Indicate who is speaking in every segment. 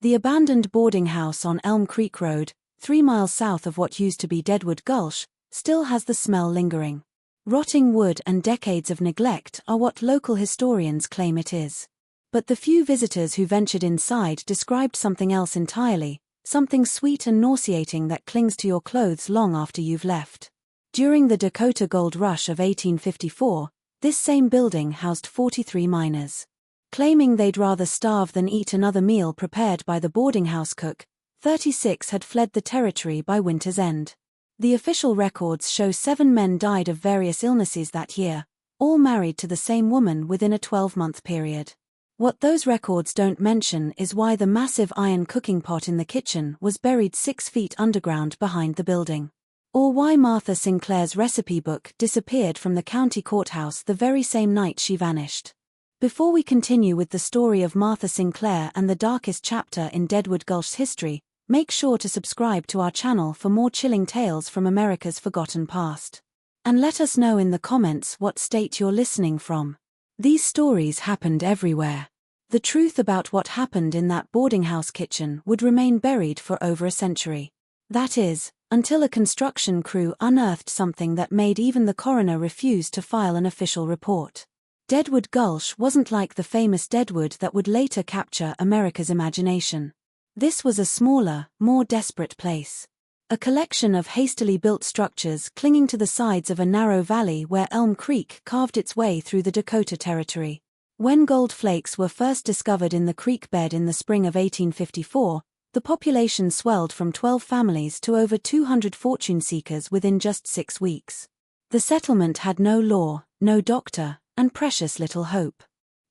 Speaker 1: The abandoned boarding house on Elm Creek Road, 3 miles south of what used to be Deadwood Gulch, still has the smell lingering. Rotting wood and decades of neglect are what local historians claim it is. But the few visitors who ventured inside described something else entirely, something sweet and nauseating that clings to your clothes long after you've left. During the Dakota Gold Rush of 1854, this same building housed 43 miners. Claiming they'd rather starve than eat another meal prepared by the boarding house cook, 36 had fled the territory by winter's end. The official records show 7 men died of various illnesses that year, all married to the same woman within a 12-month period. What those records don't mention is why the massive iron cooking pot in the kitchen was buried 6 feet underground behind the building. Or why Martha Sinclair's recipe book disappeared from the county courthouse the very same night she vanished. Before we continue with the story of Martha Sinclair and the darkest chapter in Deadwood Gulch's history, make sure to subscribe to our channel for more chilling tales from America's forgotten past. And let us know in the comments what state you're listening from. These stories happened everywhere. The truth about what happened in that boarding house kitchen would remain buried for over a century. That is, until a construction crew unearthed something that made even the coroner refuse to file an official report. Deadwood Gulch wasn't like the famous Deadwood that would later capture America's imagination. This was a smaller, more desperate place. A collection of hastily built structures clinging to the sides of a narrow valley where Elm Creek carved its way through the Dakota Territory. When gold flakes were first discovered in the creek bed in the spring of 1854, the population swelled from 12 families to over 200 fortune seekers within just 6 weeks. The settlement had no law, no doctor, and precious little hope.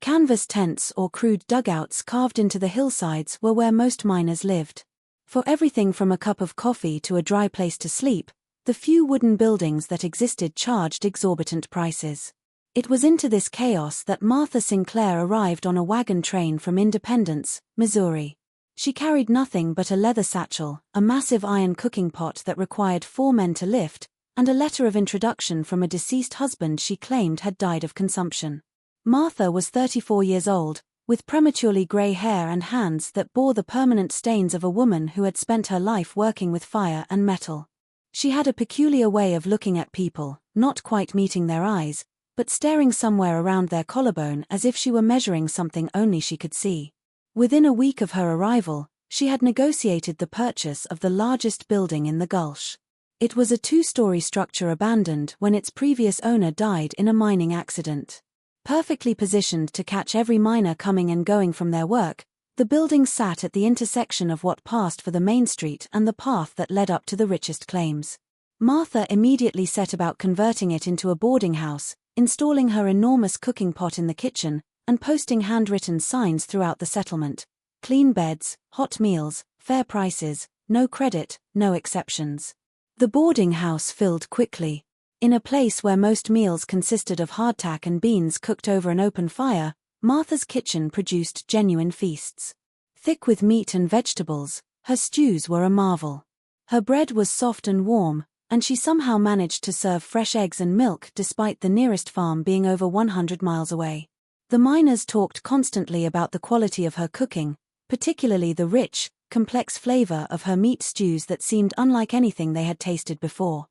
Speaker 1: Canvas tents or crude dugouts carved into the hillsides were where most miners lived. For everything from a cup of coffee to a dry place to sleep, the few wooden buildings that existed charged exorbitant prices. It was into this chaos that Martha Sinclair arrived on a wagon train from Independence, Missouri. She carried nothing but a leather satchel, a massive iron cooking pot that required 4 men to lift, and a letter of introduction from a deceased husband she claimed had died of consumption. Martha was 34 years old, with prematurely gray hair and hands that bore the permanent stains of a woman who had spent her life working with fire and metal. She had a peculiar way of looking at people, not quite meeting their eyes, but staring somewhere around their collarbone as if she were measuring something only she could see. Within a week of her arrival, she had negotiated the purchase of the largest building in the Gulch. It was a 2-story structure abandoned when its previous owner died in a mining accident. Perfectly positioned to catch every miner coming and going from their work, the building sat at the intersection of what passed for the main street and the path that led up to the richest claims. Martha immediately set about converting it into a boarding house, installing her enormous cooking pot in the kitchen, and posting handwritten signs throughout the settlement: clean beds, hot meals, fair prices, no credit, no exceptions. The boarding house filled quickly. In a place where most meals consisted of hardtack and beans cooked over an open fire, Martha's kitchen produced genuine feasts. Thick with meat and vegetables, her stews were a marvel. Her bread was soft and warm, and she somehow managed to serve fresh eggs and milk despite the nearest farm being over 100 miles away. The miners talked constantly about the quality of her cooking, particularly the rich, complex flavor of her meat stews that seemed unlike anything they had tasted before.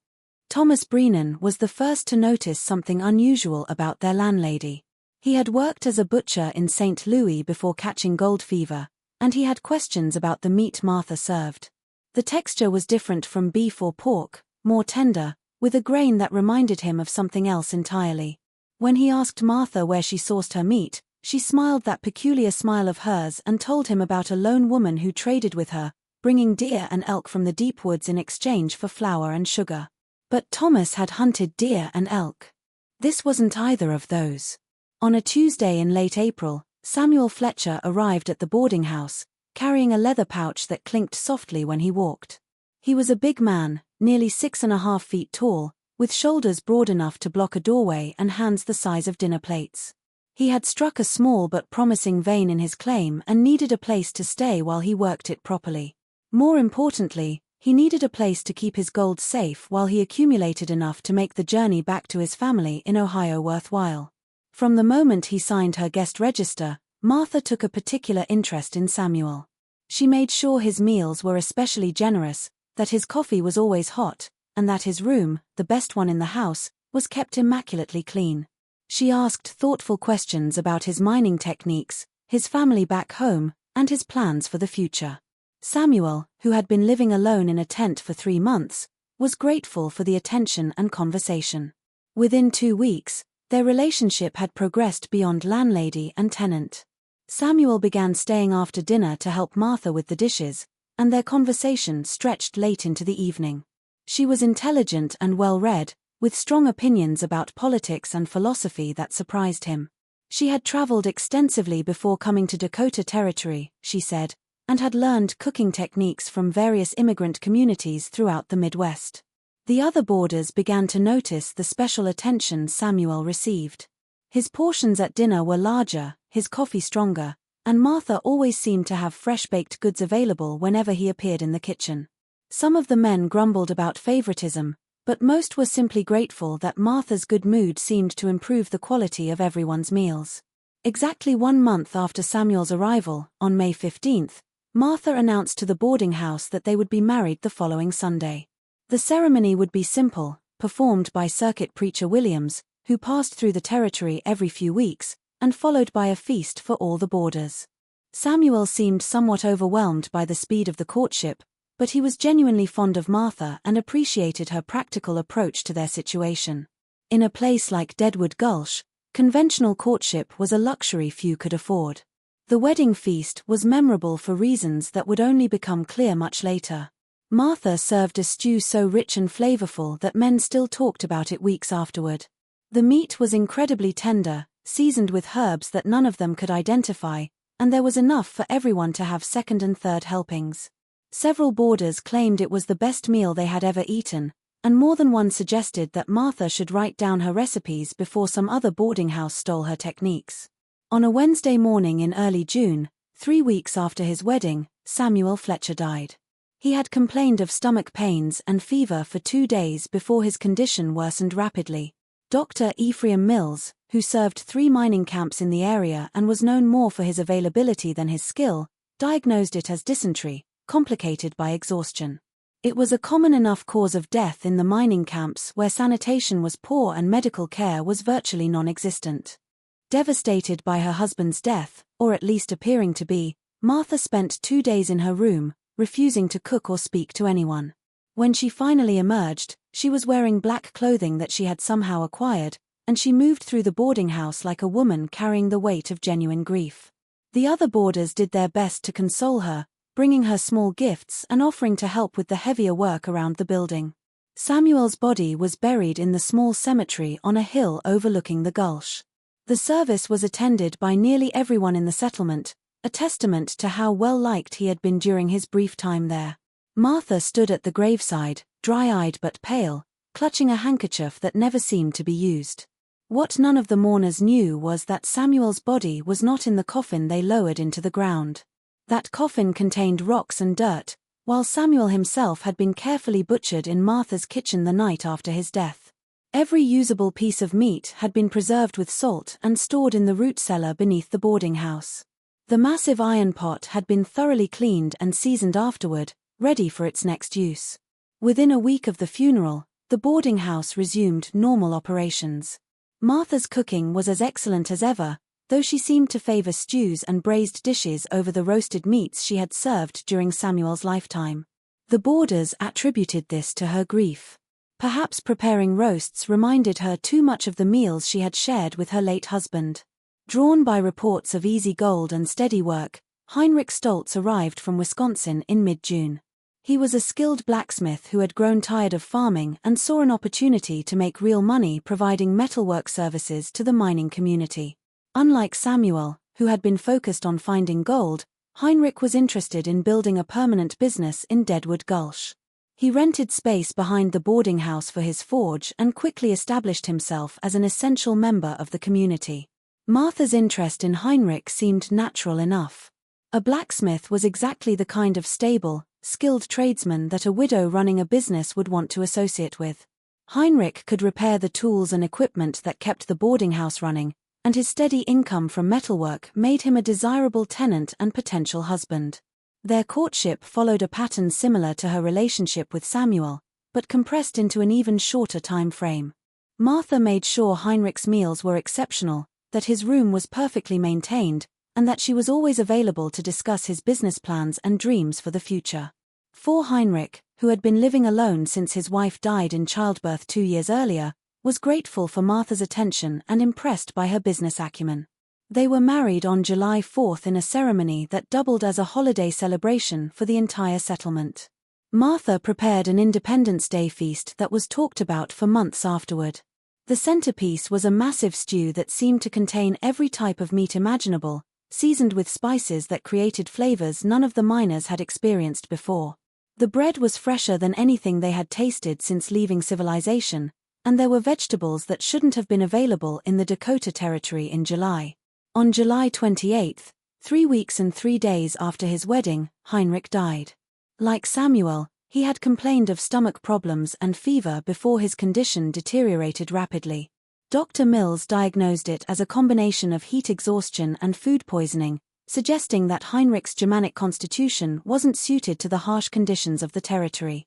Speaker 1: Thomas Brennan was the first to notice something unusual about their landlady. He had worked as a butcher in St. Louis before catching gold fever, and he had questions about the meat Martha served. The texture was different from beef or pork, more tender, with a grain that reminded him of something else entirely. When he asked Martha where she sourced her meat, she smiled that peculiar smile of hers and told him about a lone woman who traded with her, bringing deer and elk from the deep woods in exchange for flour and sugar. But Thomas had hunted deer and elk. This wasn't either of those. On a Tuesday in late April, Samuel Fletcher arrived at the boarding house, carrying a leather pouch that clinked softly when he walked. He was a big man, nearly 6.5 feet tall, with shoulders broad enough to block a doorway and hands the size of dinner plates. He had struck a small but promising vein in his claim and needed a place to stay while he worked it properly. More importantly, he needed a place to keep his gold safe while he accumulated enough to make the journey back to his family in Ohio worthwhile. From the moment he signed her guest register, Martha took a particular interest in Samuel. She made sure his meals were especially generous, that his coffee was always hot, and that his room, the best one in the house, was kept immaculately clean. She asked thoughtful questions about his mining techniques, his family back home, and his plans for the future. Samuel, who had been living alone in a tent for 3 months, was grateful for the attention and conversation. Within 2 weeks, their relationship had progressed beyond landlady and tenant. Samuel began staying after dinner to help Martha with the dishes, and their conversation stretched late into the evening. She was intelligent and well-read, with strong opinions about politics and philosophy that surprised him. She had traveled extensively before coming to Dakota Territory, she said, and had learned cooking techniques from various immigrant communities throughout the Midwest. The other boarders began to notice the special attention Samuel received. His portions at dinner were larger, his coffee stronger, and Martha always seemed to have fresh-baked goods available whenever he appeared in the kitchen. Some of the men grumbled about favoritism, but most were simply grateful that Martha's good mood seemed to improve the quality of everyone's meals. Exactly 1 month after Samuel's arrival, on May 15th, Martha announced to the boarding house that they would be married the following Sunday. The ceremony would be simple, performed by circuit preacher Williams, who passed through the territory every few weeks, and followed by a feast for all the boarders. Samuel seemed somewhat overwhelmed by the speed of the courtship, but he was genuinely fond of Martha and appreciated her practical approach to their situation. In a place like Deadwood Gulch, conventional courtship was a luxury few could afford. The wedding feast was memorable for reasons that would only become clear much later. Martha served a stew so rich and flavorful that men still talked about it weeks afterward. The meat was incredibly tender, seasoned with herbs that none of them could identify, and there was enough for everyone to have second and third helpings. Several boarders claimed it was the best meal they had ever eaten, and more than one suggested that Martha should write down her recipes before some other boarding house stole her techniques. On a Wednesday morning in early June, 3 weeks after his wedding, Samuel Fletcher died. He had complained of stomach pains and fever for 2 days before his condition worsened rapidly. Dr. Ephraim Mills, who served 3 mining camps in the area and was known more for his availability than his skill, diagnosed it as dysentery, complicated by exhaustion. It was a common enough cause of death in the mining camps where sanitation was poor and medical care was virtually non-existent. Devastated by her husband's death, or at least appearing to be, Martha spent 2 days in her room, refusing to cook or speak to anyone. When she finally emerged, she was wearing black clothing that she had somehow acquired, and she moved through the boarding house like a woman carrying the weight of genuine grief. The other boarders did their best to console her, bringing her small gifts and offering to help with the heavier work around the building. Samuel's body was buried in the small cemetery on a hill overlooking the Gulch. The service was attended by nearly everyone in the settlement, a testament to how well-liked he had been during his brief time there. Martha stood at the graveside, dry-eyed but pale, clutching a handkerchief that never seemed to be used. What none of the mourners knew was that Samuel's body was not in the coffin they lowered into the ground. That coffin contained rocks and dirt, while Samuel himself had been carefully butchered in Martha's kitchen the night after his death. Every usable piece of meat had been preserved with salt and stored in the root cellar beneath the boarding house. The massive iron pot had been thoroughly cleaned and seasoned afterward, ready for its next use. Within a week of the funeral, the boarding house resumed normal operations. Martha's cooking was as excellent as ever, though she seemed to favor stews and braised dishes over the roasted meats she had served during Samuel's lifetime. The boarders attributed this to her grief. Perhaps preparing roasts reminded her too much of the meals she had shared with her late husband. Drawn by reports of easy gold and steady work, Heinrich Stoltz arrived from Wisconsin in mid-June. He was a skilled blacksmith who had grown tired of farming and saw an opportunity to make real money providing metalwork services to the mining community. Unlike Samuel, who had been focused on finding gold, Heinrich was interested in building a permanent business in Deadwood Gulch. He rented space behind the boarding house for his forge and quickly established himself as an essential member of the community. Martha's interest in Heinrich seemed natural enough. A blacksmith was exactly the kind of stable, skilled tradesman that a widow running a business would want to associate with. Heinrich could repair the tools and equipment that kept the boarding house running, and his steady income from metalwork made him a desirable tenant and potential husband. Their courtship followed a pattern similar to her relationship with Samuel, but compressed into an even shorter time frame. Martha made sure Heinrich's meals were exceptional, that his room was perfectly maintained, and that she was always available to discuss his business plans and dreams for the future. For Heinrich, who had been living alone since his wife died in childbirth 2 years earlier, was grateful for Martha's attention and impressed by her business acumen. They were married on July 4 in a ceremony that doubled as a holiday celebration for the entire settlement. Martha prepared an Independence Day feast that was talked about for months afterward. The centerpiece was a massive stew that seemed to contain every type of meat imaginable, seasoned with spices that created flavors none of the miners had experienced before. The bread was fresher than anything they had tasted since leaving civilization, and there were vegetables that shouldn't have been available in the Dakota Territory in July. On July 28, 3 weeks and 3 days after his wedding, Heinrich died. Like Samuel, he had complained of stomach problems and fever before his condition deteriorated rapidly. Dr. Mills diagnosed it as a combination of heat exhaustion and food poisoning, suggesting that Heinrich's Germanic constitution wasn't suited to the harsh conditions of the territory.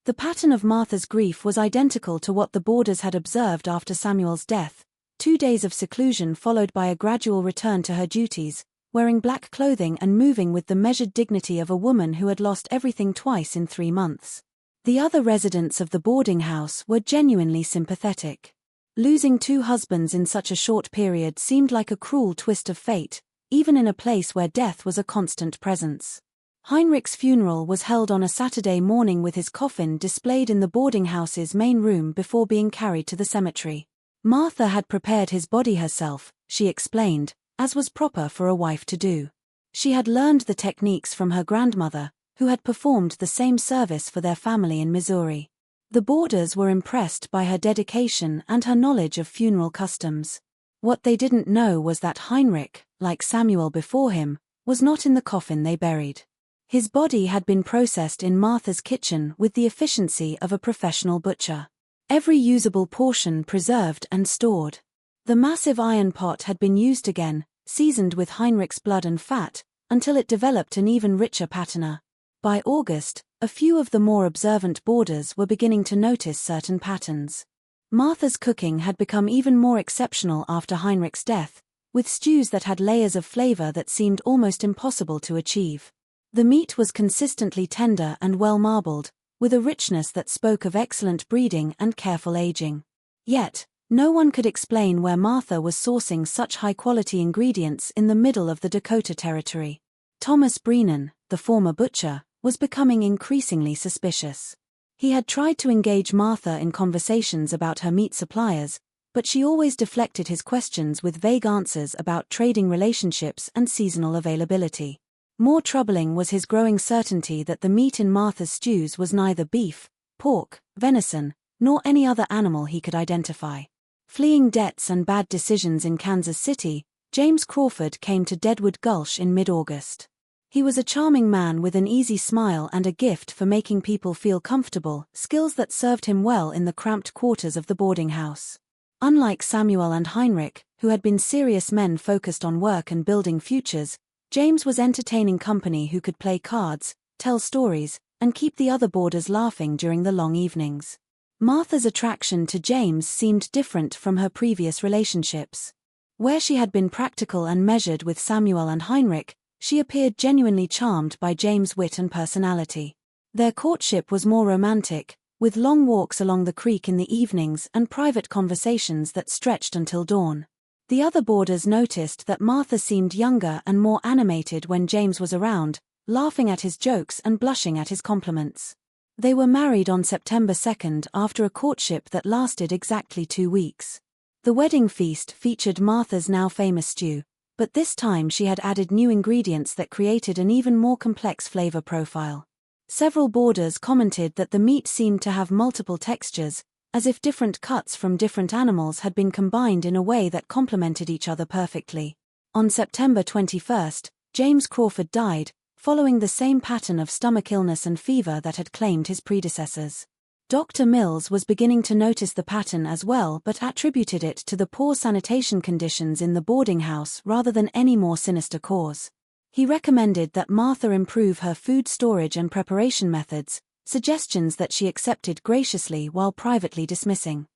Speaker 1: The pattern of Martha's grief was identical to what the boarders had observed after Samuel's death: 2 days of seclusion followed by a gradual return to her duties, wearing black clothing and moving with the measured dignity of a woman who had lost everything twice in 3 months. The other residents of the boarding house were genuinely sympathetic. Losing 2 husbands in such a short period seemed like a cruel twist of fate, even in a place where death was a constant presence. Heinrich's funeral was held on a Saturday morning with his coffin displayed in the boarding house's main room before being carried to the cemetery. Martha had prepared his body herself, she explained, as was proper for a wife to do. She had learned the techniques from her grandmother, who had performed the same service for their family in Missouri. The boarders were impressed by her dedication and her knowledge of funeral customs. What they didn't know was that Heinrich, like Samuel before him, was not in the coffin they buried. His body had been processed in Martha's kitchen with the efficiency of a professional butcher. Every usable portion preserved and stored. The massive iron pot had been used again, seasoned with Heinrich's blood and fat, until it developed an even richer patina. By August, a few of the more observant boarders were beginning to notice certain patterns. Martha's cooking had become even more exceptional after Heinrich's death, with stews that had layers of flavor that seemed almost impossible to achieve. The meat was consistently tender and well marbled, with a richness that spoke of excellent breeding and careful aging. Yet, no one could explain where Martha was sourcing such high-quality ingredients in the middle of the Dakota Territory. Thomas Brennan, the former butcher, was becoming increasingly suspicious. He had tried to engage Martha in conversations about her meat suppliers, but she always deflected his questions with vague answers about trading relationships and seasonal availability. More troubling was his growing certainty that the meat in Martha's stews was neither beef, pork, venison, nor any other animal he could identify. Fleeing debts and bad decisions in Kansas City, James Crawford came to Deadwood Gulch in mid-August. He was a charming man with an easy smile and a gift for making people feel comfortable, skills that served him well in the cramped quarters of the boarding house. Unlike Samuel and Heinrich, who had been serious men focused on work and building futures, James was entertaining company who could play cards, tell stories, and keep the other boarders laughing during the long evenings. Martha's attraction to James seemed different from her previous relationships. Where she had been practical and measured with Samuel and Heinrich, she appeared genuinely charmed by James' wit and personality. Their courtship was more romantic, with long walks along the creek in the evenings and private conversations that stretched until dawn. The other boarders noticed that Martha seemed younger and more animated when James was around, laughing at his jokes and blushing at his compliments. They were married on September 2 after a courtship that lasted exactly 2 weeks. The wedding feast featured Martha's now famous stew, but this time she had added new ingredients that created an even more complex flavor profile. Several boarders commented that the meat seemed to have multiple textures, as if different cuts from different animals had been combined in a way that complemented each other perfectly. On September 21, James Crawford died, following the same pattern of stomach illness and fever that had claimed his predecessors. Dr. Mills was beginning to notice the pattern as well but attributed it to the poor sanitation conditions in the boarding house rather than any more sinister cause. He recommended that Martha improve her food storage and preparation methods, suggestions that she accepted graciously while privately dismissing.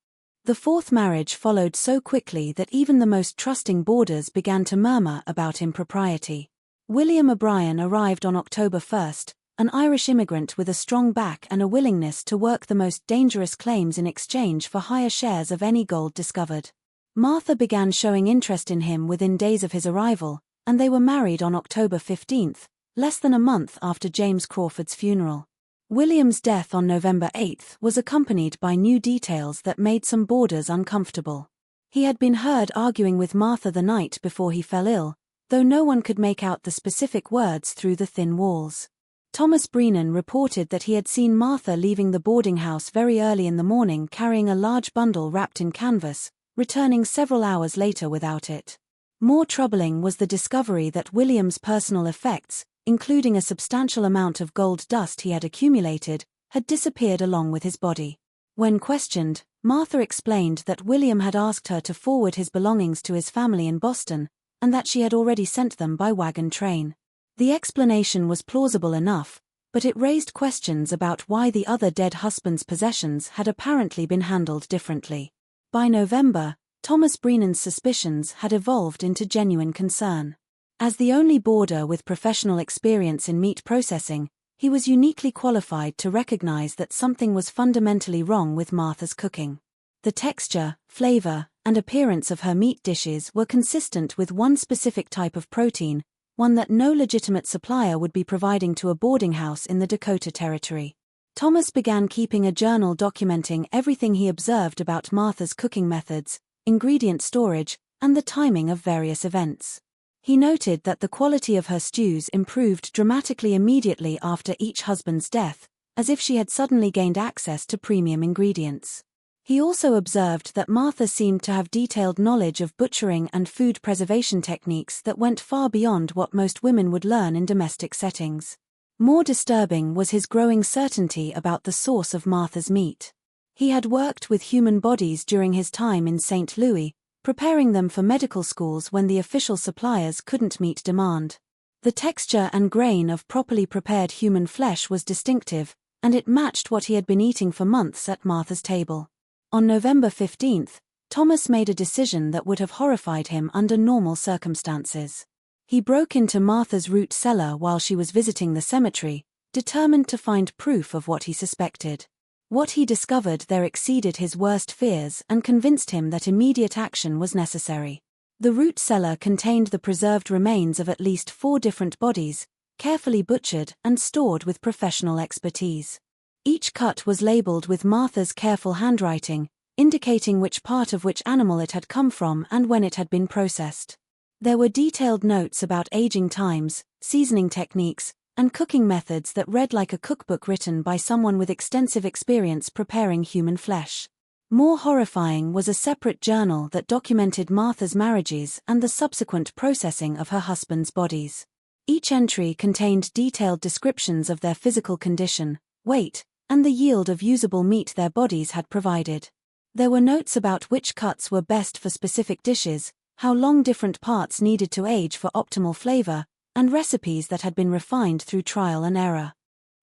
Speaker 1: The fourth marriage followed so quickly that even the most trusting boarders began to murmur about impropriety. William O'Brien arrived on October 1st, an Irish immigrant with a strong back and a willingness to work the most dangerous claims in exchange for higher shares of any gold discovered. Martha began showing interest in him within days of his arrival, and they were married on October 15th, less than a month after James Crawford's funeral. William's death on November 8th was accompanied by new details that made some boarders uncomfortable. He had been heard arguing with Martha the night before he fell ill, though no one could make out the specific words through the thin walls. Thomas Brennan reported that he had seen Martha leaving the boarding house very early in the morning carrying a large bundle wrapped in canvas, returning several hours later without it. More troubling was the discovery that William's personal effects, including a substantial amount of gold dust he had accumulated, had disappeared along with his body. When questioned, Martha explained that William had asked her to forward his belongings to his family in Boston, and that she had already sent them by wagon train. The explanation was plausible enough, but it raised questions about why the other dead husband's possessions had apparently been handled differently. By November, Thomas Brennan's suspicions had evolved into genuine concern. As the only boarder with professional experience in meat processing, he was uniquely qualified to recognize that something was fundamentally wrong with Martha's cooking. The texture, flavor, and appearance of her meat dishes were consistent with one specific type of protein, one that no legitimate supplier would be providing to a boarding house in the Dakota Territory. Thomas began keeping a journal documenting everything he observed about Martha's cooking methods, ingredient storage, and the timing of various events. He noted that the quality of her stews improved dramatically immediately after each husband's death, as if she had suddenly gained access to premium ingredients. He also observed that Martha seemed to have detailed knowledge of butchering and food preservation techniques that went far beyond what most women would learn in domestic settings. More disturbing was his growing certainty about the source of Martha's meat. He had worked with human bodies during his time in St. Louis, preparing them for medical schools when the official suppliers couldn't meet demand. The texture and grain of properly prepared human flesh was distinctive, and it matched what he had been eating for months at Martha's table. On November 15th, Thomas made a decision that would have horrified him under normal circumstances. He broke into Martha's root cellar while she was visiting the cemetery, determined to find proof of what he suspected. What he discovered there exceeded his worst fears and convinced him that immediate action was necessary. The root cellar contained the preserved remains of at least 4 different bodies, carefully butchered and stored with professional expertise. Each cut was labeled with Martha's careful handwriting, indicating which part of which animal it had come from and when it had been processed. There were detailed notes about aging times, seasoning techniques, and cooking methods that read like a cookbook written by someone with extensive experience preparing human flesh. More horrifying was a separate journal that documented Martha's marriages and the subsequent processing of her husband's bodies. Each entry contained detailed descriptions of their physical condition, weight, and the yield of usable meat their bodies had provided. There were notes about which cuts were best for specific dishes, how long different parts needed to age for optimal flavor, and recipes that had been refined through trial and error.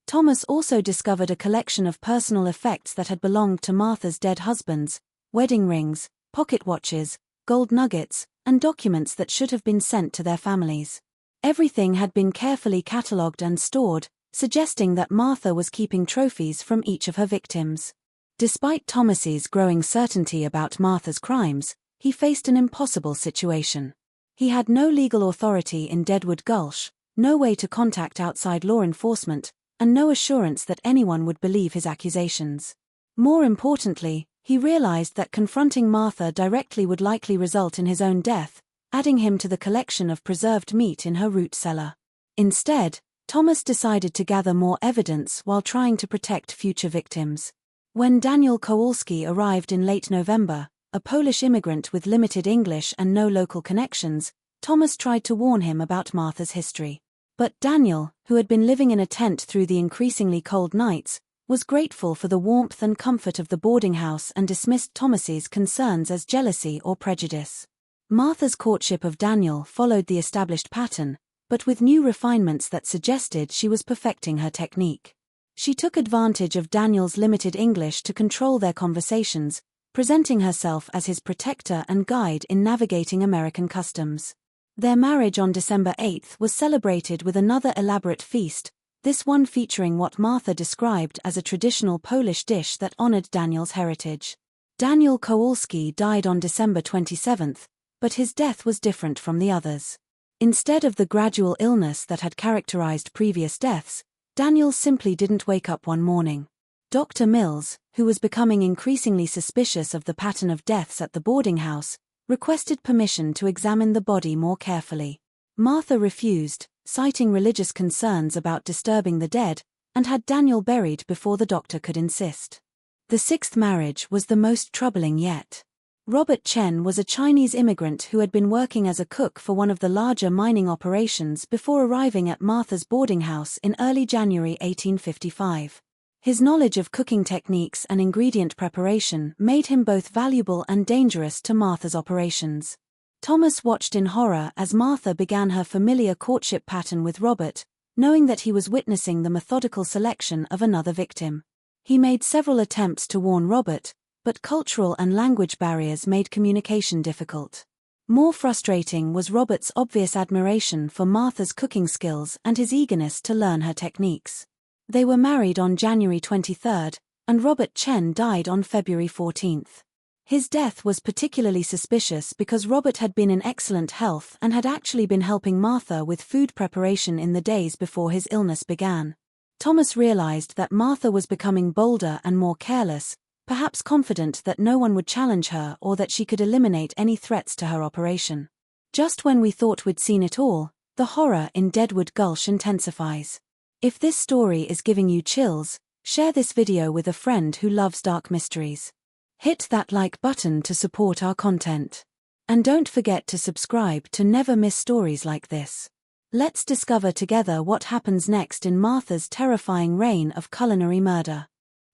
Speaker 1: Thomas also discovered a collection of personal effects that had belonged to Martha's dead husbands: wedding rings, pocket watches, gold nuggets, and documents that should have been sent to their families. Everything had been carefully catalogued and stored, suggesting that Martha was keeping trophies from each of her victims. Despite Thomas's growing certainty about Martha's crimes, he faced an impossible situation. He had no legal authority in Deadwood Gulch, no way to contact outside law enforcement, and no assurance that anyone would believe his accusations. More importantly, he realized that confronting Martha directly would likely result in his own death, adding him to the collection of preserved meat in her root cellar. Instead, Thomas decided to gather more evidence while trying to protect future victims. When Daniel Kowalski arrived in late November, a Polish immigrant with limited English and no local connections, Thomas tried to warn him about Martha's history. But Daniel, who had been living in a tent through the increasingly cold nights, was grateful for the warmth and comfort of the boarding house and dismissed Thomas's concerns as jealousy or prejudice. Martha's courtship of Daniel followed the established pattern, but with new refinements that suggested she was perfecting her technique. She took advantage of Daniel's limited English to control their conversations, presenting herself as his protector and guide in navigating American customs. Their marriage on December 8 was celebrated with another elaborate feast, this one featuring what Martha described as a traditional Polish dish that honored Daniel's heritage. Daniel Kowalski died on December 27, but his death was different from the others. Instead of the gradual illness that had characterized previous deaths, Daniel simply didn't wake up one morning. Dr. Mills, who was becoming increasingly suspicious of the pattern of deaths at the boarding house, requested permission to examine the body more carefully. Martha refused, citing religious concerns about disturbing the dead, and had Daniel buried before the doctor could insist. The sixth marriage was the most troubling yet. Robert Chen was a Chinese immigrant who had been working as a cook for one of the larger mining operations before arriving at Martha's boarding house in early January 1855. His knowledge of cooking techniques and ingredient preparation made him both valuable and dangerous to Martha's operations. Thomas watched in horror as Martha began her familiar courtship pattern with Robert, knowing that he was witnessing the methodical selection of another victim. He made several attempts to warn Robert, but cultural and language barriers made communication difficult. More frustrating was Robert's obvious admiration for Martha's cooking skills and his eagerness to learn her techniques. They were married on January 23, and Robert Chen died on February 14. His death was particularly suspicious because Robert had been in excellent health and had actually been helping Martha with food preparation in the days before his illness began. Thomas realized that Martha was becoming bolder and more careless, perhaps confident that no one would challenge her or that she could eliminate any threats to her operation. Just when we thought we'd seen it all, the horror in Deadwood Gulch intensifies. If this story is giving you chills, share this video with a friend who loves dark mysteries. Hit that like button to support our content. And don't forget to subscribe to never miss stories like this. Let's discover together what happens next in Martha's terrifying reign of culinary murder.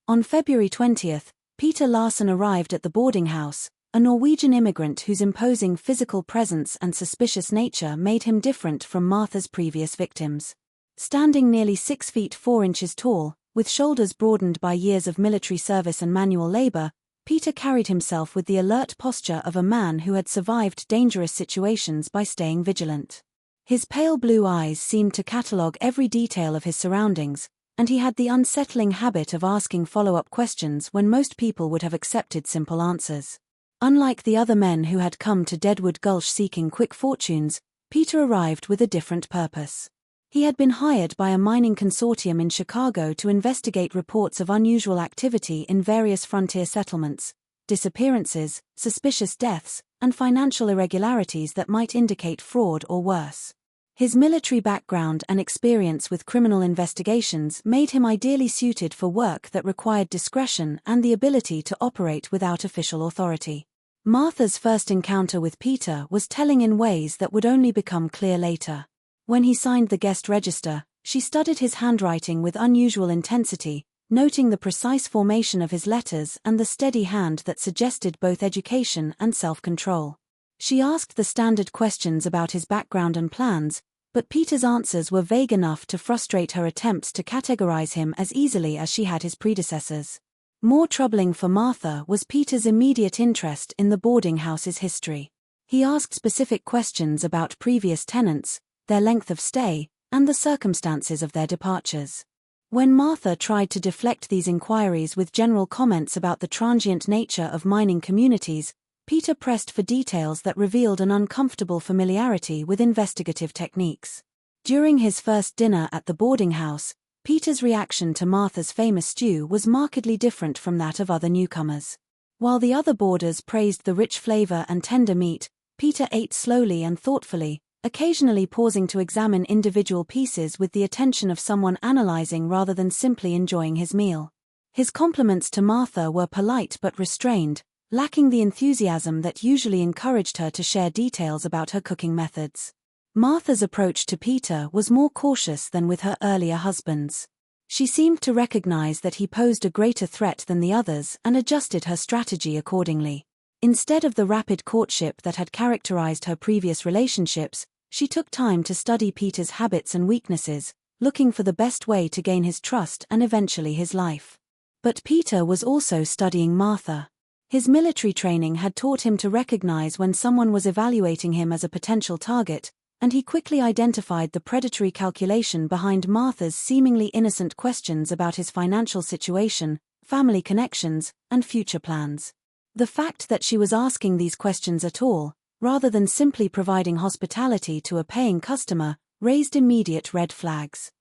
Speaker 1: On February 20, Peter Larsen arrived at the boarding house, a Norwegian immigrant whose imposing physical presence and suspicious nature made him different from Martha's previous victims. Standing nearly 6 feet 4 inches tall, with shoulders broadened by years of military service and manual labor, Peter carried himself with the alert posture of a man who had survived dangerous situations by staying vigilant. His pale blue eyes seemed to catalogue every detail of his surroundings, and he had the unsettling habit of asking follow-up questions when most people would have accepted simple answers. Unlike the other men who had come to Deadwood Gulch seeking quick fortunes, Peter arrived with a different purpose. He had been hired by a mining consortium in Chicago to investigate reports of unusual activity in various frontier settlements, disappearances, suspicious deaths, and financial irregularities that might indicate fraud or worse. His military background and experience with criminal investigations made him ideally suited for work that required discretion and the ability to operate without official authority. Martha's first encounter with Peter was telling in ways that would only become clear later. When he signed the guest register, she studied his handwriting with unusual intensity, noting the precise formation of his letters and the steady hand that suggested both education and self-control. She asked the standard questions about his background and plans, but Peter's answers were vague enough to frustrate her attempts to categorize him as easily as she had his predecessors. More troubling for Martha was Peter's immediate interest in the boarding house's history. He asked specific questions about previous tenants, their length of stay, and the circumstances of their departures. When Martha tried to deflect these inquiries with general comments about the transient nature of mining communities, Peter pressed for details that revealed an uncomfortable familiarity with investigative techniques. During his first dinner at the boarding house, Peter's reaction to Martha's famous stew was markedly different from that of other newcomers. While the other boarders praised the rich flavor and tender meat, Peter ate slowly and thoughtfully, occasionally pausing to examine individual pieces with the attention of someone analyzing rather than simply enjoying his meal. His compliments to Martha were polite but restrained, lacking the enthusiasm that usually encouraged her to share details about her cooking methods. Martha's approach to Peter was more cautious than with her earlier husbands. She seemed to recognize that he posed a greater threat than the others and adjusted her strategy accordingly. Instead of the rapid courtship that had characterized her previous relationships, She took time to study Peter's habits and weaknesses, looking for the best way to gain his trust and eventually his life. But Peter was also studying Martha. His military training had taught him to recognize when someone was evaluating him as a potential target, and he quickly identified the predatory calculation behind Martha's seemingly innocent questions about his financial situation, family connections, and future plans. The fact that she was asking these questions at all, rather than simply providing hospitality to a paying customer, raised immediate red flags.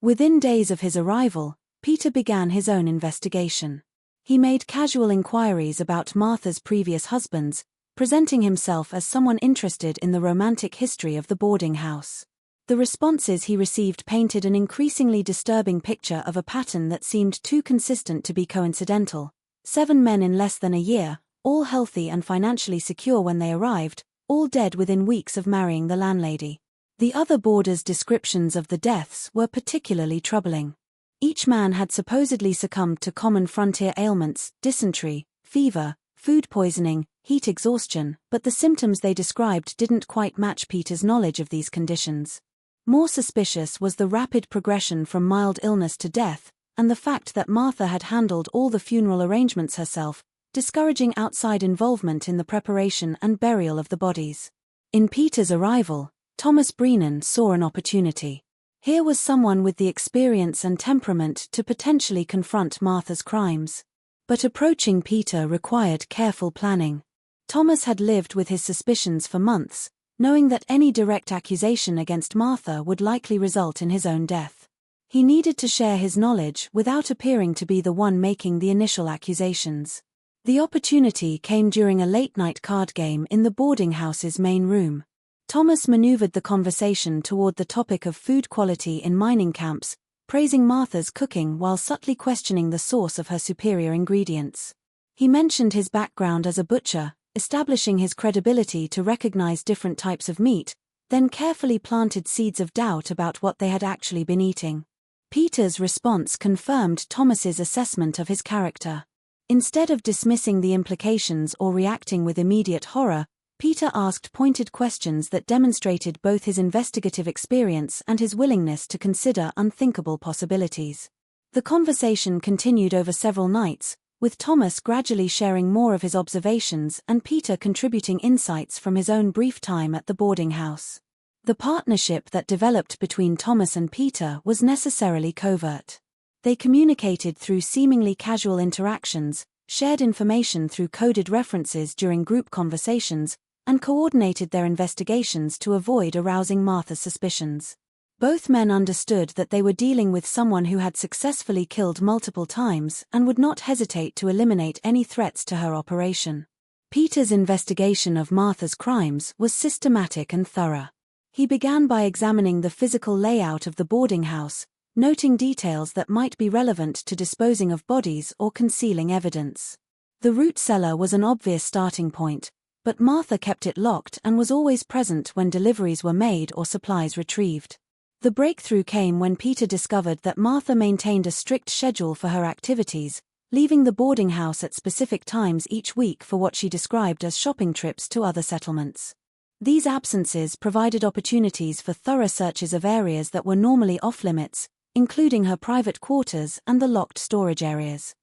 Speaker 1: Within days of his arrival, Peter began his own investigation. He made casual inquiries about Martha's previous husbands, presenting himself as someone interested in the romantic history of the boarding house. The responses he received painted an increasingly disturbing picture of a pattern that seemed too consistent to be coincidental. 7 men in less than a year, all healthy and financially secure when they arrived, all dead within weeks of marrying the landlady. The other boarders' descriptions of the deaths were particularly troubling. Each man had supposedly succumbed to common frontier ailments, dysentery, fever, food poisoning, heat exhaustion, but the symptoms they described didn't quite match Peter's knowledge of these conditions. More suspicious was the rapid progression from mild illness to death, and the fact that Martha had handled all the funeral arrangements herself, discouraging outside involvement in the preparation and burial of the bodies. In Peter's arrival, Thomas Brennan saw an opportunity. Here was someone with the experience and temperament to potentially confront Martha's crimes. But approaching Peter required careful planning. Thomas had lived with his suspicions for months, knowing that any direct accusation against Martha would likely result in his own death. He needed to share his knowledge without appearing to be the one making the initial accusations. The opportunity came during a late-night card game in the boarding house's main room. Thomas maneuvered the conversation toward the topic of food quality in mining camps, praising Martha's cooking while subtly questioning the source of her superior ingredients. He mentioned his background as a butcher, establishing his credibility to recognize different types of meat, then carefully planted seeds of doubt about what they had actually been eating. Peter's response confirmed Thomas's assessment of his character. Instead of dismissing the implications or reacting with immediate horror, Peter asked pointed questions that demonstrated both his investigative experience and his willingness to consider unthinkable possibilities. The conversation continued over several nights, with Thomas gradually sharing more of his observations and Peter contributing insights from his own brief time at the boarding house. The partnership that developed between Thomas and Peter was necessarily covert. They communicated through seemingly casual interactions, shared information through coded references during group conversations, and coordinated their investigations to avoid arousing Martha's suspicions. Both men understood that they were dealing with someone who had successfully killed multiple times and would not hesitate to eliminate any threats to her operation. Peter's investigation of Martha's crimes was systematic and thorough. He began by examining the physical layout of the boarding house, noting details that might be relevant to disposing of bodies or concealing evidence. The root cellar was an obvious starting point, but Martha kept it locked and was always present when deliveries were made or supplies retrieved. The breakthrough came when Peter discovered that Martha maintained a strict schedule for her activities, leaving the boarding house at specific times each week for what she described as shopping trips to other settlements. These absences provided opportunities for thorough searches of areas that were normally off-limits, including her private quarters and the locked storage areas.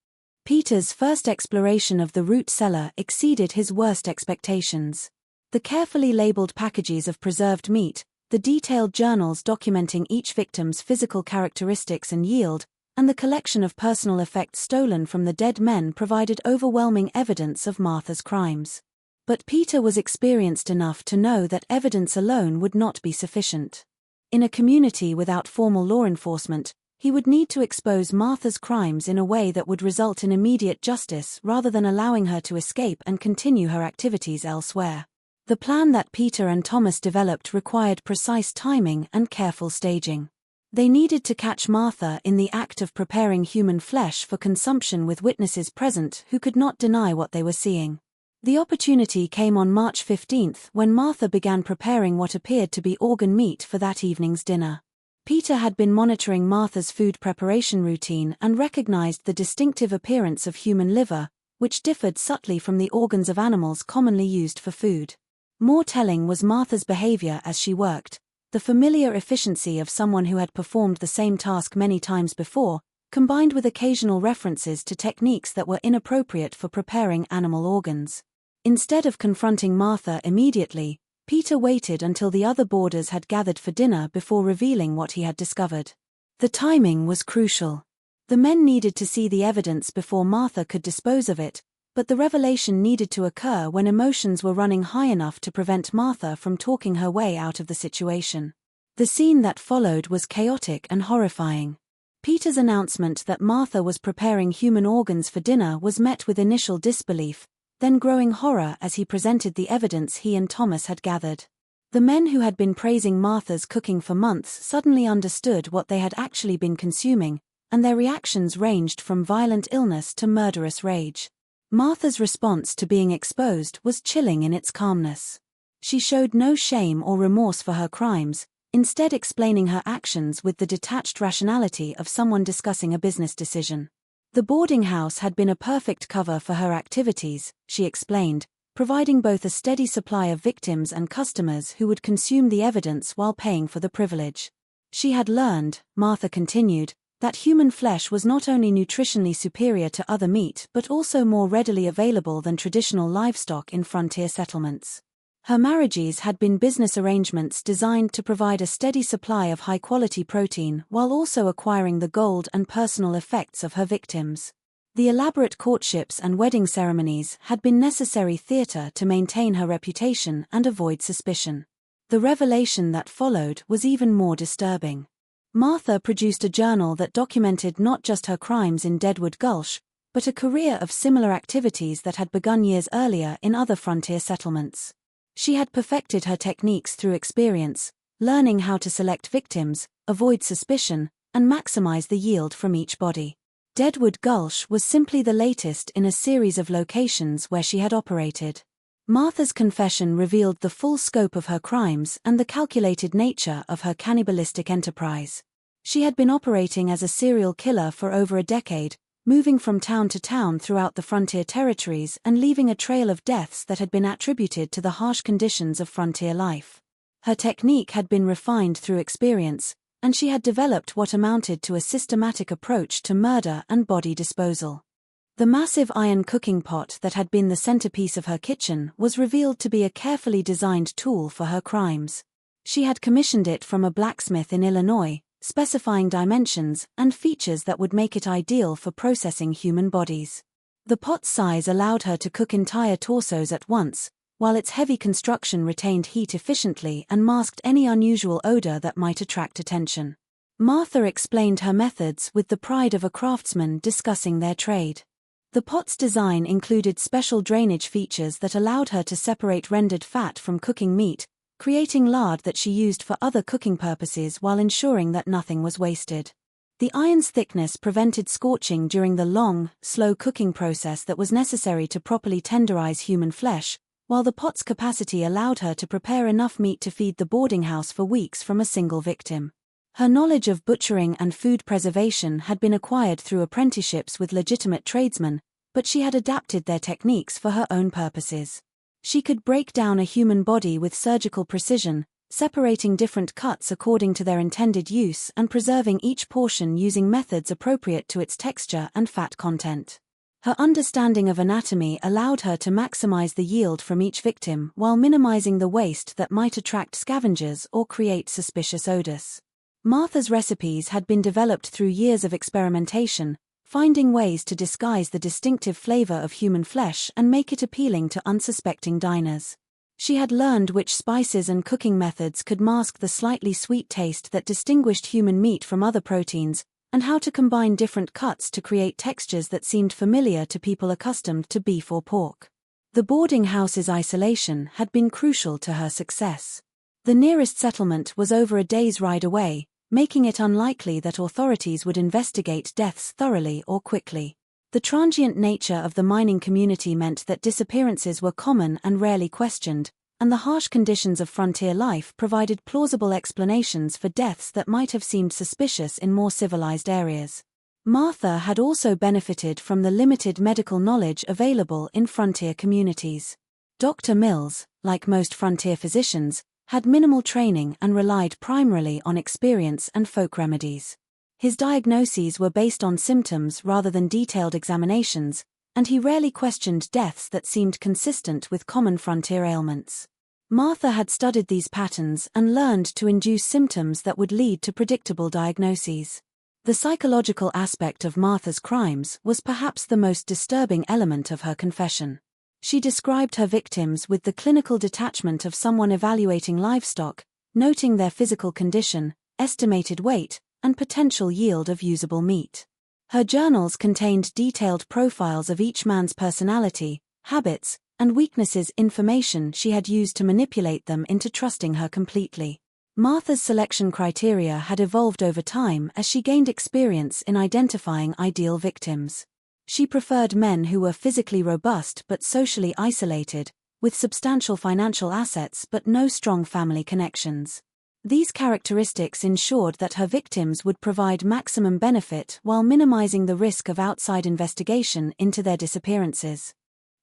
Speaker 1: Peter's first exploration of the root cellar exceeded his worst expectations. The carefully labeled packages of preserved meat, the detailed journals documenting each victim's physical characteristics and yield, and the collection of personal effects stolen from the dead men provided overwhelming evidence of Martha's crimes. But Peter was experienced enough to know that evidence alone would not be sufficient. In a community without formal law enforcement, he would need to expose Martha's crimes in a way that would result in immediate justice rather than allowing her to escape and continue her activities elsewhere. The plan that Peter and Thomas developed required precise timing and careful staging. They needed to catch Martha in the act of preparing human flesh for consumption with witnesses present who could not deny what they were seeing. The opportunity came on March 15 when Martha began preparing what appeared to be organ meat for that evening's dinner. Peter had been monitoring Martha's food preparation routine and recognized the distinctive appearance of human liver, which differed subtly from the organs of animals commonly used for food. More telling was Martha's behavior as she worked. The familiar efficiency of someone who had performed the same task many times before, combined with occasional references to techniques that were inappropriate for preparing animal organs. Instead of confronting Martha immediately, Peter waited until the other boarders had gathered for dinner before revealing what he had discovered. The timing was crucial. The men needed to see the evidence before Martha could dispose of it, but the revelation needed to occur when emotions were running high enough to prevent Martha from talking her way out of the situation. The scene that followed was chaotic and horrifying. Peter's announcement that Martha was preparing human organs for dinner was met with initial disbelief, then growing horror as he presented the evidence he and Thomas had gathered. The men who had been praising Martha's cooking for months suddenly understood what they had actually been consuming, and their reactions ranged from violent illness to murderous rage. Martha's response to being exposed was chilling in its calmness. She showed no shame or remorse for her crimes, instead explaining her actions with the detached rationality of someone discussing a business decision. The boarding house had been a perfect cover for her activities, she explained, providing both a steady supply of victims and customers who would consume the evidence while paying for the privilege. She had learned, Martha continued, that human flesh was not only nutritionally superior to other meat but also more readily available than traditional livestock in frontier settlements. Her marriages had been business arrangements designed to provide a steady supply of high-quality protein while also acquiring the gold and personal effects of her victims. The elaborate courtships and wedding ceremonies had been necessary theater to maintain her reputation and avoid suspicion. The revelation that followed was even more disturbing. Martha produced a journal that documented not just her crimes in Deadwood Gulch, but a career of similar activities that had begun years earlier in other frontier settlements. She had perfected her techniques through experience, learning how to select victims, avoid suspicion, and maximize the yield from each body. Deadwood Gulch was simply the latest in a series of locations where she had operated. Martha's confession revealed the full scope of her crimes and the calculated nature of her cannibalistic enterprise. She had been operating as a serial killer for over a decade, moving from town to town throughout the frontier territories and leaving a trail of deaths that had been attributed to the harsh conditions of frontier life. Her technique had been refined through experience, and she had developed what amounted to a systematic approach to murder and body disposal. The massive iron cooking pot that had been the centerpiece of her kitchen was revealed to be a carefully designed tool for her crimes. She had commissioned it from a blacksmith in Illinois, specifying dimensions and features that would make it ideal for processing human bodies. The pot's size allowed her to cook entire torsos at once, while its heavy construction retained heat efficiently and masked any unusual odor that might attract attention. Martha explained her methods with the pride of a craftsman discussing their trade. The pot's design included special drainage features that allowed her to separate rendered fat from cooking meat, creating lard that she used for other cooking purposes while ensuring that nothing was wasted. The iron's thickness prevented scorching during the long, slow cooking process that was necessary to properly tenderize human flesh, while the pot's capacity allowed her to prepare enough meat to feed the boarding house for weeks from a single victim. Her knowledge of butchering and food preservation had been acquired through apprenticeships with legitimate tradesmen, but she had adapted their techniques for her own purposes. She could break down a human body with surgical precision, separating different cuts according to their intended use and preserving each portion using methods appropriate to its texture and fat content. Her understanding of anatomy allowed her to maximize the yield from each victim while minimizing the waste that might attract scavengers or create suspicious odors. Martha's recipes had been developed through years of experimentation, finding ways to disguise the distinctive flavor of human flesh and make it appealing to unsuspecting diners. She had learned which spices and cooking methods could mask the slightly sweet taste that distinguished human meat from other proteins, and how to combine different cuts to create textures that seemed familiar to people accustomed to beef or pork. The boarding house's isolation had been crucial to her success. The nearest settlement was over a day's ride away, making it unlikely that authorities would investigate deaths thoroughly or quickly. The transient nature of the mining community meant that disappearances were common and rarely questioned, and the harsh conditions of frontier life provided plausible explanations for deaths that might have seemed suspicious in more civilized areas. Martha had also benefited from the limited medical knowledge available in frontier communities. Dr. Mills, like most frontier physicians, had minimal training and relied primarily on experience and folk remedies. His diagnoses were based on symptoms rather than detailed examinations, and he rarely questioned deaths that seemed consistent with common frontier ailments. Martha had studied these patterns and learned to induce symptoms that would lead to predictable diagnoses. The psychological aspect of Martha's crimes was perhaps the most disturbing element of her confession. She described her victims with the clinical detachment of someone evaluating livestock, noting their physical condition, estimated weight, and potential yield of usable meat. Her journals contained detailed profiles of each man's personality, habits, and weaknesses, information she had used to manipulate them into trusting her completely. Martha's selection criteria had evolved over time as she gained experience in identifying ideal victims. She preferred men who were physically robust but socially isolated, with substantial financial assets but no strong family connections. These characteristics ensured that her victims would provide maximum benefit while minimizing the risk of outside investigation into their disappearances.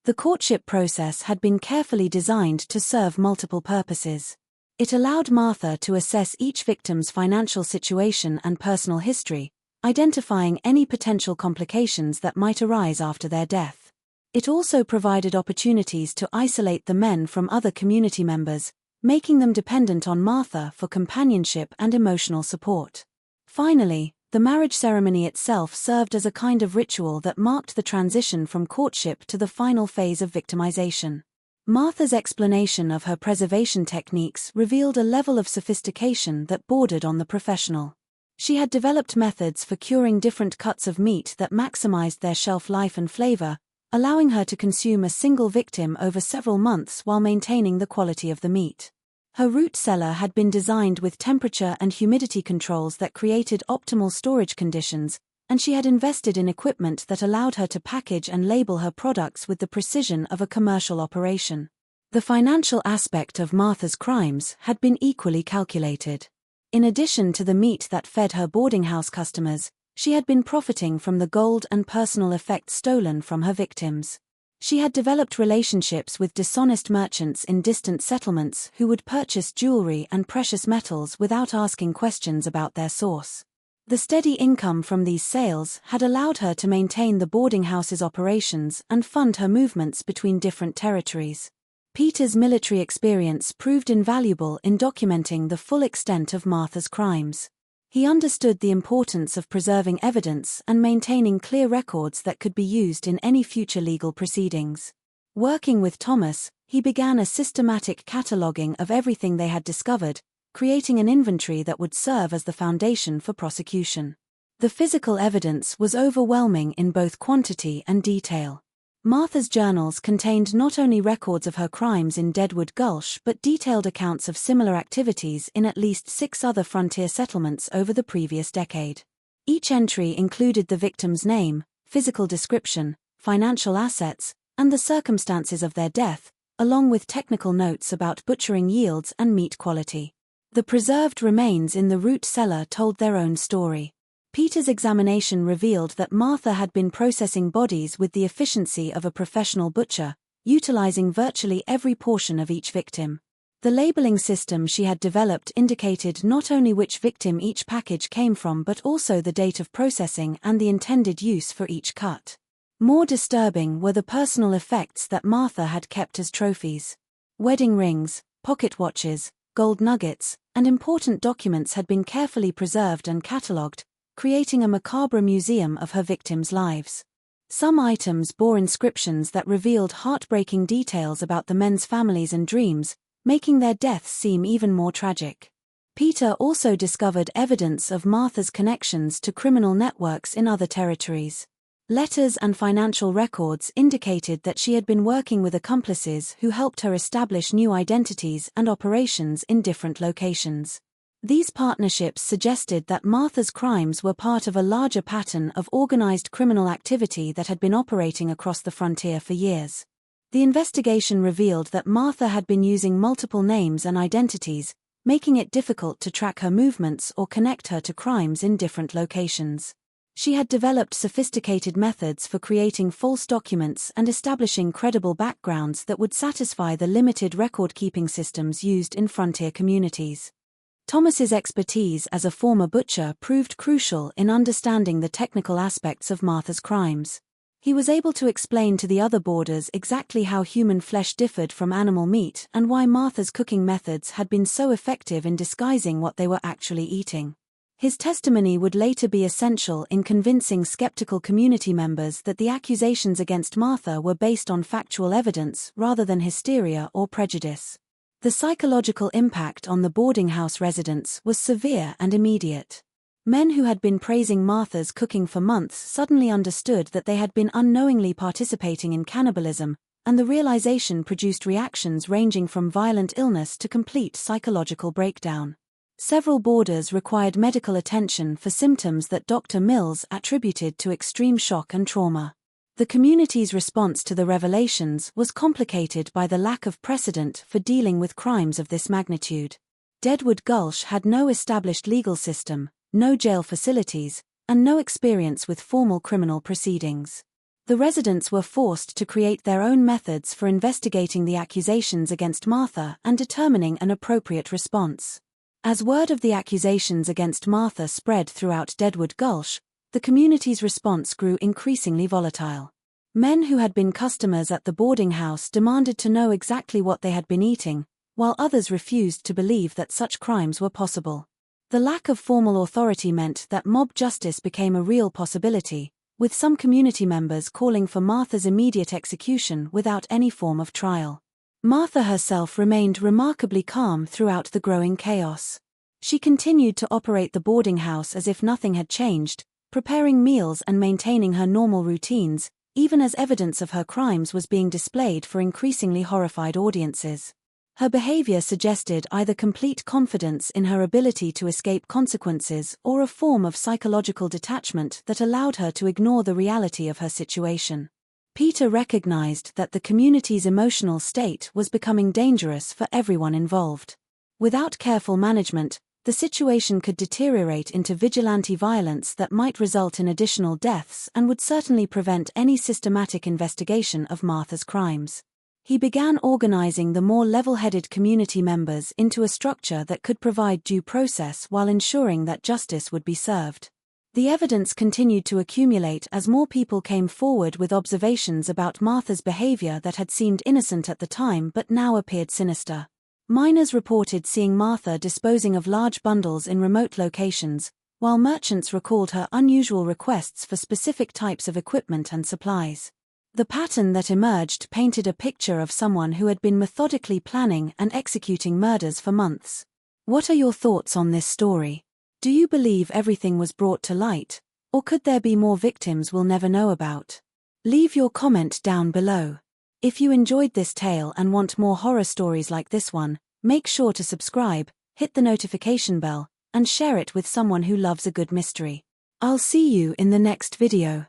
Speaker 1: The courtship process had been carefully designed to serve multiple purposes. It allowed Martha to assess each victim's financial situation and personal history, identifying any potential complications that might arise after their death. It also provided opportunities to isolate the men from other community members, making them dependent on Martha for companionship and emotional support. Finally, the marriage ceremony itself served as a kind of ritual that marked the transition from courtship to the final phase of victimization. Martha's explanation of her preservation techniques revealed a level of sophistication that bordered on the professional. She had developed methods for curing different cuts of meat that maximized their shelf life and flavor, allowing her to consume a single victim over several months while maintaining the quality of the meat. Her root cellar had been designed with temperature and humidity controls that created optimal storage conditions, and she had invested in equipment that allowed her to package and label her products with the precision of a commercial operation. The financial aspect of Martha's crimes had been equally calculated. In addition to the meat that fed her boarding house customers, she had been profiting from the gold and personal effects stolen from her victims. She had developed relationships with dishonest merchants in distant settlements who would purchase jewelry and precious metals without asking questions about their source. The steady income from these sales had allowed her to maintain the boarding house's operations and fund her movements between different territories. Peter's military experience proved invaluable in documenting the full extent of Martha's crimes. He understood the importance of preserving evidence and maintaining clear records that could be used in any future legal proceedings. Working with Thomas, he began a systematic cataloging of everything they had discovered, creating an inventory that would serve as the foundation for prosecution. The physical evidence was overwhelming in both quantity and detail. Martha's journals contained not only records of her crimes in Deadwood Gulch but detailed accounts of similar activities in at least 6 other frontier settlements over the previous decade. Each entry included the victim's name, physical description, financial assets, and the circumstances of their death, along with technical notes about butchering yields and meat quality. The preserved remains in the root cellar told their own story. Peter's examination revealed that Martha had been processing bodies with the efficiency of a professional butcher, utilizing virtually every portion of each victim. The labeling system she had developed indicated not only which victim each package came from but also the date of processing and the intended use for each cut. More disturbing were the personal effects that Martha had kept as trophies. Wedding rings, pocket watches, gold nuggets, and important documents had been carefully preserved and catalogued, creating a macabre museum of her victims' lives. Some items bore inscriptions that revealed heartbreaking details about the men's families and dreams, making their deaths seem even more tragic. Peter also discovered evidence of Martha's connections to criminal networks in other territories. Letters and financial records indicated that she had been working with accomplices who helped her establish new identities and operations in different locations. These partnerships suggested that Martha's crimes were part of a larger pattern of organized criminal activity that had been operating across the frontier for years. The investigation revealed that Martha had been using multiple names and identities, making it difficult to track her movements or connect her to crimes in different locations. She had developed sophisticated methods for creating false documents and establishing credible backgrounds that would satisfy the limited record-keeping systems used in frontier communities. Thomas's expertise as a former butcher proved crucial in understanding the technical aspects of Martha's crimes. He was able to explain to the other boarders exactly how human flesh differed from animal meat and why Martha's cooking methods had been so effective in disguising what they were actually eating. His testimony would later be essential in convincing skeptical community members that the accusations against Martha were based on factual evidence rather than hysteria or prejudice. The psychological impact on the boarding house residents was severe and immediate. Men who had been praising Martha's cooking for months suddenly understood that they had been unknowingly participating in cannibalism, and the realization produced reactions ranging from violent illness to complete psychological breakdown. Several boarders required medical attention for symptoms that Dr. Mills attributed to extreme shock and trauma. The community's response to the revelations was complicated by the lack of precedent for dealing with crimes of this magnitude. Deadwood Gulch had no established legal system, no jail facilities, and no experience with formal criminal proceedings. The residents were forced to create their own methods for investigating the accusations against Martha and determining an appropriate response. As word of the accusations against Martha spread throughout Deadwood Gulch, the community's response grew increasingly volatile. Men who had been customers at the boarding house demanded to know exactly what they had been eating, while others refused to believe that such crimes were possible. The lack of formal authority meant that mob justice became a real possibility, with some community members calling for Martha's immediate execution without any form of trial. Martha herself remained remarkably calm throughout the growing chaos. She continued to operate the boarding house as if nothing had changed, preparing meals and maintaining her normal routines, even as evidence of her crimes was being displayed for increasingly horrified audiences. Her behavior suggested either complete confidence in her ability to escape consequences or a form of psychological detachment that allowed her to ignore the reality of her situation. Peter recognized that the community's emotional state was becoming dangerous for everyone involved. Without careful management, the situation could deteriorate into vigilante violence that might result in additional deaths and would certainly prevent any systematic investigation of Martha's crimes. He began organizing the more level-headed community members into a structure that could provide due process while ensuring that justice would be served. The evidence continued to accumulate as more people came forward with observations about Martha's behavior that had seemed innocent at the time but now appeared sinister. Miners reported seeing Martha disposing of large bundles in remote locations, while merchants recalled her unusual requests for specific types of equipment and supplies. The pattern that emerged painted a picture of someone who had been methodically planning and executing murders for months. What are your thoughts on this story? Do you believe everything was brought to light, or could there be more victims we'll never know about? Leave your comment down below. If you enjoyed this tale and want more horror stories like this one, make sure to subscribe, hit the notification bell, and share it with someone who loves a good mystery. I'll see you in the next video.